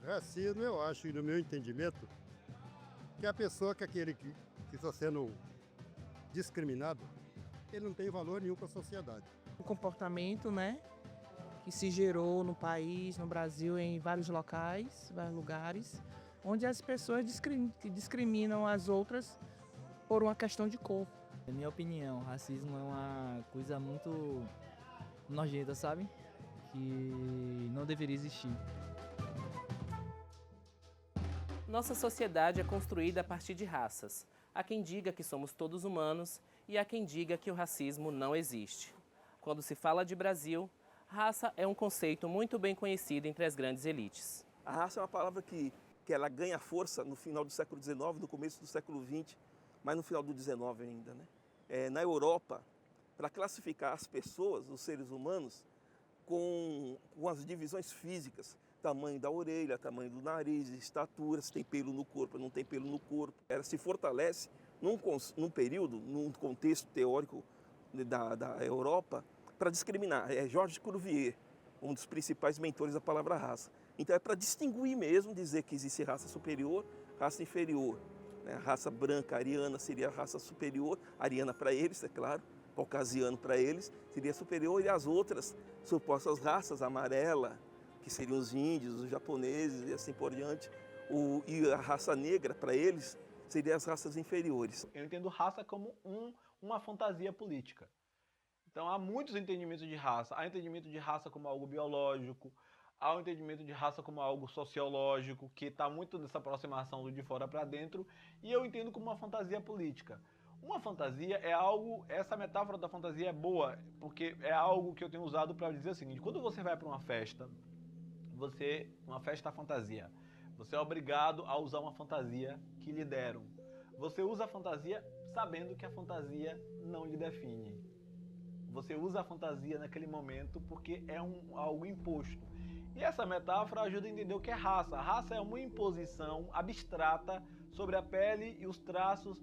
Racismo, eu acho, e no meu entendimento, que a pessoa que que está sendo discriminado, ele não tem valor nenhum para a sociedade. O comportamento, né, que se gerou no país, no Brasil, em vários locais, vários lugares, onde as pessoas discriminam as outras por uma questão de cor. Na minha opinião, racismo é uma coisa muito nojenta, sabe? Que não deveria existir. Nossa sociedade é construída a partir de raças. Há quem diga que somos todos humanos e há quem diga que o racismo não existe. Quando se fala de Brasil, raça é um conceito muito bem conhecido entre as grandes elites. A raça é uma palavra que ela ganha força no final do século XIX, no começo do século XX, mas no final do XIX ainda, né? Na Europa, para classificar as pessoas, os seres humanos, com as divisões físicas, tamanho da orelha, tamanho do nariz, estatura, se tem pelo no corpo, não tem pelo no corpo. Ela se fortalece num período, num contexto teórico da Europa, para discriminar. É Georges Cuvier, um dos principais mentores da palavra raça. Então é para distinguir mesmo, dizer que existe raça superior, raça inferior. A raça branca, ariana, seria a raça superior, ariana para eles, é claro, caucasiano para eles, seria superior, e as outras supostas raças, amarela, que seriam os índios, os japoneses e assim por diante, e a raça negra para eles, seriam as raças inferiores. Eu entendo raça como uma fantasia política. Então há muitos entendimentos de raça. Há entendimento de raça como algo biológico, há o entendimento de raça como algo sociológico, que está muito nessa aproximação do de fora para dentro, e eu entendo como uma fantasia política. Uma fantasia é algo, essa metáfora da fantasia é boa, porque é algo que eu tenho usado para dizer o seguinte: quando você vai para uma festa fantasia, você é obrigado a usar uma fantasia que lhe deram. Você usa a fantasia sabendo que a fantasia não lhe define. Você usa a fantasia naquele momento porque é algo imposto. E essa metáfora ajuda a entender o que é raça. A raça é uma imposição abstrata sobre a pele e os traços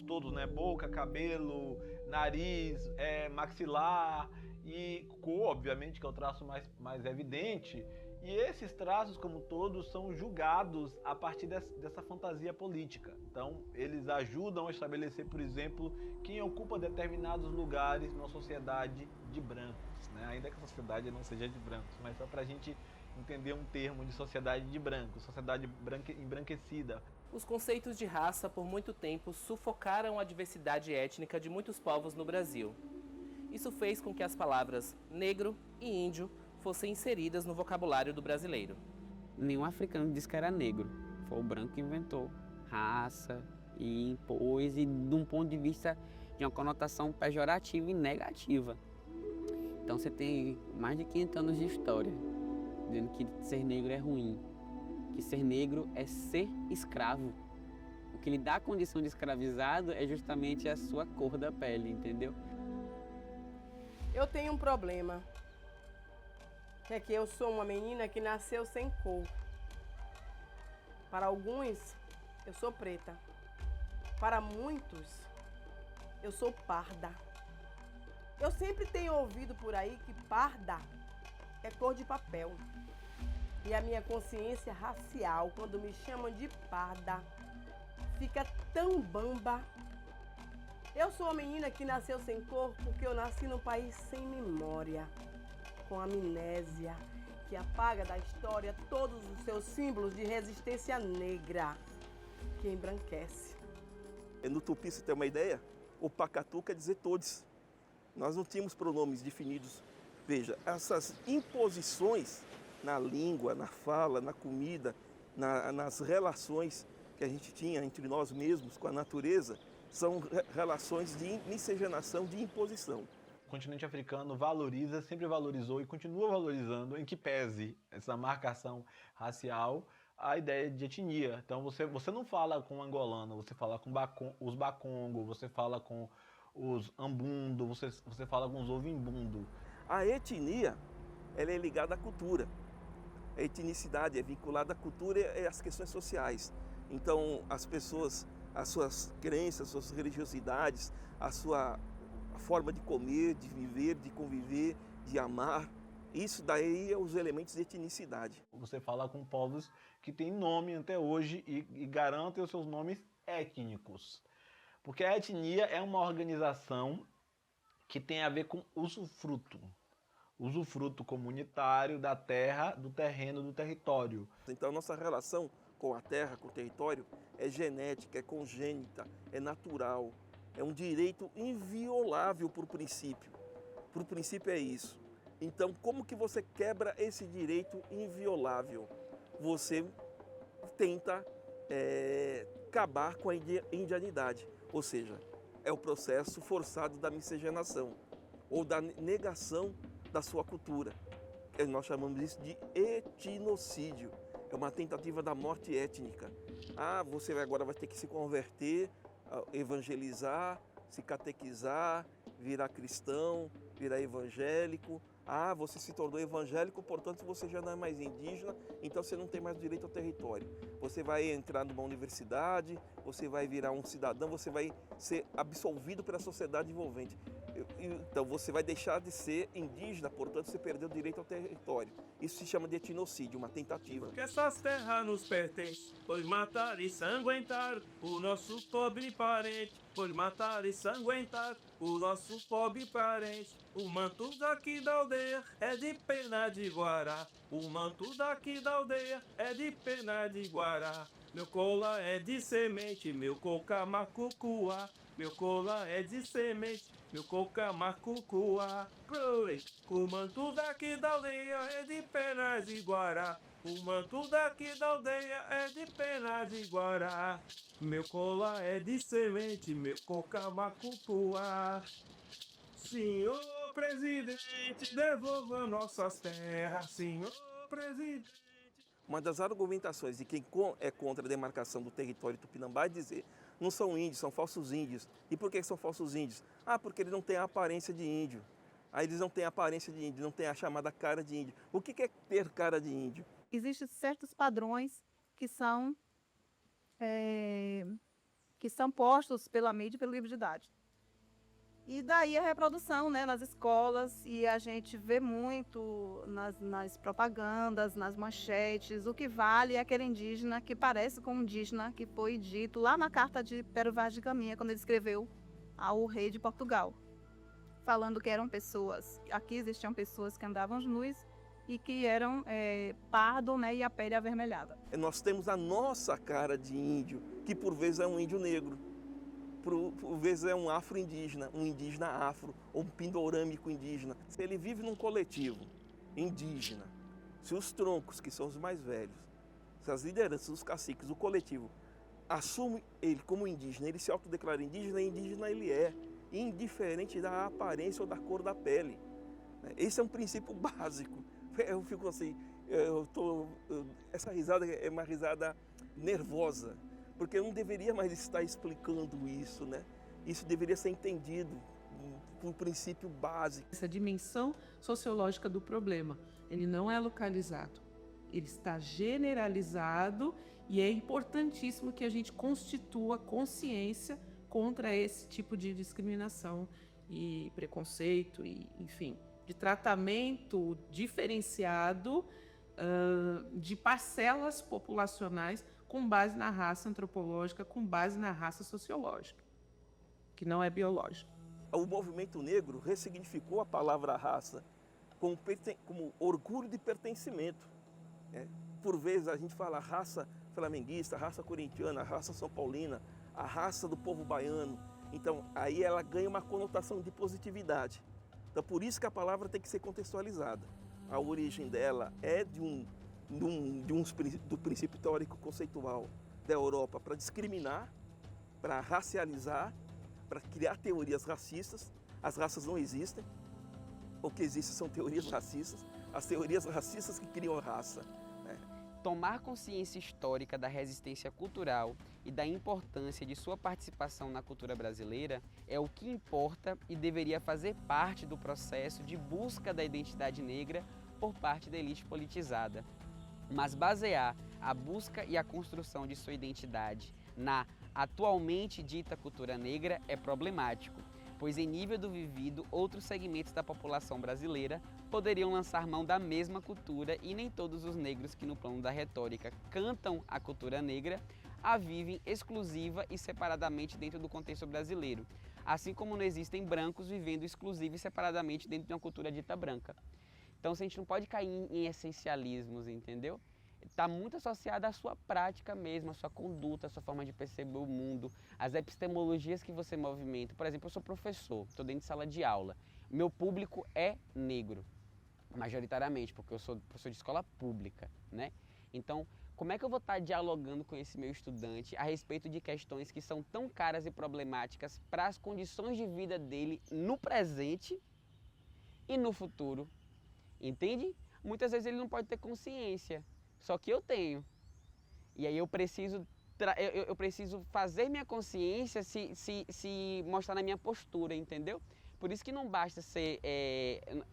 todos, né? Boca, cabelo, nariz, maxilar e cor, obviamente, que é o traço mais evidente. E esses traços, como todos, são julgados a partir dessa fantasia política. Então, eles ajudam a estabelecer, por exemplo, quem ocupa determinados lugares numa sociedade de brancos, né? Ainda que a sociedade não seja de brancos, mas só para a gente entender um termo de sociedade de brancos, sociedade embranquecida. Os conceitos de raça, por muito tempo, sufocaram a diversidade étnica de muitos povos no Brasil. Isso fez com que as palavras negro e índio fossem inseridas no vocabulário do brasileiro. Nenhum africano disse que era negro. Foi o branco que inventou raça e impôs, e de um ponto de vista de uma conotação pejorativa e negativa. Então você tem mais de 500 anos de história dizendo que ser negro é ruim, que ser negro é ser escravo. O que lhe dá a condição de escravizado é justamente a sua cor da pele, entendeu? Eu tenho um problema. É que eu sou uma menina que nasceu sem cor. Para alguns, eu sou preta. Para muitos, eu sou parda. Eu sempre tenho ouvido por aí que parda é cor de papel. E a minha consciência racial, quando me chamam de parda, fica tão bamba. Eu sou uma menina que nasceu sem cor porque eu nasci num país sem memória, com amnésia, que apaga da história todos os seus símbolos de resistência negra, que embranquece. No Tupi, você tem uma ideia? O Pacatu quer dizer todos. Nós não tínhamos pronomes definidos. Veja, essas imposições na língua, na fala, na comida, nas relações que a gente tinha entre nós mesmos com a natureza, são relações de miscigenação, de imposição. O continente africano valoriza, sempre valorizou e continua valorizando, em que pese essa marcação racial, a ideia de etnia. Então você não fala com angolano, você fala com os bakongo, você fala com os ambundo, você fala com os ovimbundo. A etnia, ela é ligada à cultura. A etnicidade é vinculada à cultura e às questões sociais. Então as pessoas, as suas crenças, as suas religiosidades, a sua forma de comer, de viver, de conviver, de amar, Isso daí é os elementos de etnicidade. Você fala com povos que têm nome até hoje e garantem os seus nomes étnicos. Porque a etnia é uma organização que tem a ver com usufruto comunitário da terra, do terreno, do território. Então, a nossa relação com a terra, com o território, é genética, é congênita, é natural, é um direito inviolável por princípio. Por princípio é isso. Então, como que você quebra esse direito inviolável? Você tenta acabar com a indianidade, ou seja, é o processo forçado da miscigenação ou da negação da sua cultura. Nós chamamos isso de etnocídio, é uma tentativa da morte étnica. Você agora vai ter que se converter, evangelizar, se catequizar, virar cristão, virar evangélico. Você se tornou evangélico, portanto você já não é mais indígena, então você não tem mais direito ao território. Você vai entrar numa universidade, você vai virar um cidadão, você vai ser absolvido pela sociedade envolvente. Então você vai deixar de ser indígena, portanto você perdeu o direito ao território. Isso se chama de etnocídio, uma tentativa. Que essas terras nos pertencem, pois matar e sanguentar o nosso pobre parente, pois matar e sanguentar o nosso pobre parente. O manto daqui da aldeia é de pena de Guará, o manto daqui da aldeia é de pena de Guará. Meu cola é de semente, meu coca macucuá, meu cola é de semente, meu coca macucuá. O manto daqui da aldeia é de pena de Guará, o manto daqui da aldeia é de pena de Guará. Meu cola é de semente, meu coca macucuá. Senhor presidente, devolva nossas terras, senhor presidente. Uma das argumentações de quem é contra a demarcação do território tupinambá é dizer: não são índios, são falsos índios. E por que são falsos índios? Porque eles não têm a aparência de índio. Eles não têm a aparência de índio, não têm a chamada cara de índio. O que é ter cara de índio? Existem certos padrões que são postos pela mídia e pelo livro didático. E daí a reprodução, né, nas escolas, e a gente vê muito nas propagandas, nas manchetes, o que vale é aquele indígena que parece com um indígena que foi dito lá na carta de Pero Vaz de Caminha, quando ele escreveu ao rei de Portugal, falando que eram pessoas, aqui existiam pessoas que andavam nus e que eram pardo, né, e a pele avermelhada. Nós temos a nossa cara de índio, que por vezes é um índio negro. Por vezes é um afro-indígena, um indígena afro, ou um pindorâmico indígena. Se ele vive num coletivo indígena, se os troncos, que são os mais velhos, se as lideranças, os caciques, o coletivo, assumem ele como indígena, ele se autodeclara indígena, indígena ele é, indiferente da aparência ou da cor da pele. Esse é um princípio básico. Eu fico assim, essa risada é uma risada nervosa, porque eu não deveria mais estar explicando isso, né? Isso deveria ser entendido por um princípio básico. Essa dimensão sociológica do problema, ele não é localizado, ele está generalizado e é importantíssimo que a gente constitua consciência contra esse tipo de discriminação e preconceito, e, enfim, de tratamento diferenciado de parcelas populacionais com base na raça antropológica, com base na raça sociológica, que não é biológica. O movimento negro ressignificou a palavra raça como orgulho de pertencimento. Por vezes a gente fala raça flamenguista, raça corintiana, raça são paulina, a raça do povo baiano. Então aí ela ganha uma conotação de positividade. Então por isso que a palavra tem que ser contextualizada. A origem dela é do princípio teórico conceitual da Europa para discriminar, para racializar, para criar teorias racistas. As raças não existem. O que existe são teorias racistas. As teorias racistas que criam a raça. Tomar consciência histórica da resistência cultural e da importância de sua participação na cultura brasileira é o que importa e deveria fazer parte do processo de busca da identidade negra por parte da elite politizada. Mas basear a busca e a construção de sua identidade na atualmente dita cultura negra é problemático, pois em nível do vivido, outros segmentos da população brasileira poderiam lançar mão da mesma cultura e nem todos os negros que no plano da retórica cantam a cultura negra a vivem exclusiva e separadamente dentro do contexto brasileiro, assim como não existem brancos vivendo exclusiva e separadamente dentro de uma cultura dita branca. Então, a gente não pode cair em essencialismos, entendeu? Está muito associada à sua prática mesmo, à sua conduta, à sua forma de perceber o mundo, às epistemologias que você movimenta. Por exemplo, eu sou professor, estou dentro de sala de aula. Meu público é negro, majoritariamente, porque eu sou professor de escola pública, né? Então, como é que eu vou estar dialogando com esse meu estudante a respeito de questões que são tão caras e problemáticas para as condições de vida dele no presente e no futuro? Entende? Muitas vezes ele não pode ter consciência, só que eu tenho. E aí eu preciso fazer minha consciência se mostrar na minha postura, entendeu? Por isso que não basta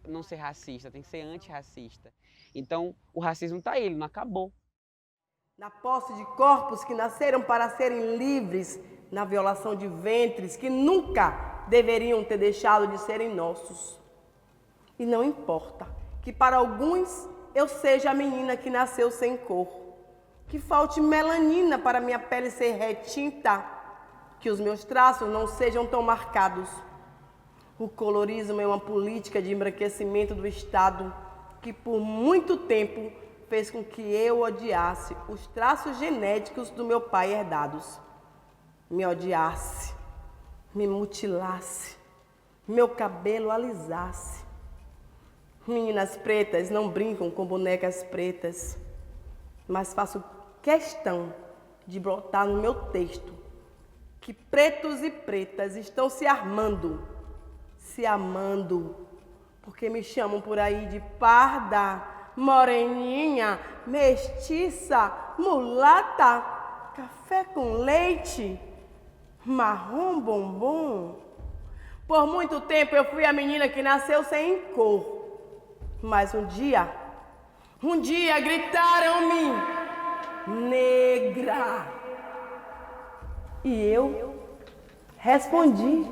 não ser racista, tem que ser antirracista. Então, o racismo está aí, ele não acabou. Na posse de corpos que nasceram para serem livres, na violação de ventres que nunca deveriam ter deixado de serem nossos. E não importa que para alguns eu seja a menina que nasceu sem cor, que falte melanina para minha pele ser retinta, que os meus traços não sejam tão marcados. O colorismo é uma política de embranquecimento do Estado que por muito tempo fez com que eu odiasse os traços genéticos do meu pai herdados. Me odiasse, me mutilasse, meu cabelo alisasse. Meninas pretas não brincam com bonecas pretas, mas faço questão de botar no meu texto que pretos e pretas estão se armando, se amando, porque me chamam por aí de parda, moreninha, mestiça, mulata, café com leite, marrom bombom. Por muito tempo eu fui a menina que nasceu sem cor. Mas um dia gritaram-me negra. E eu respondi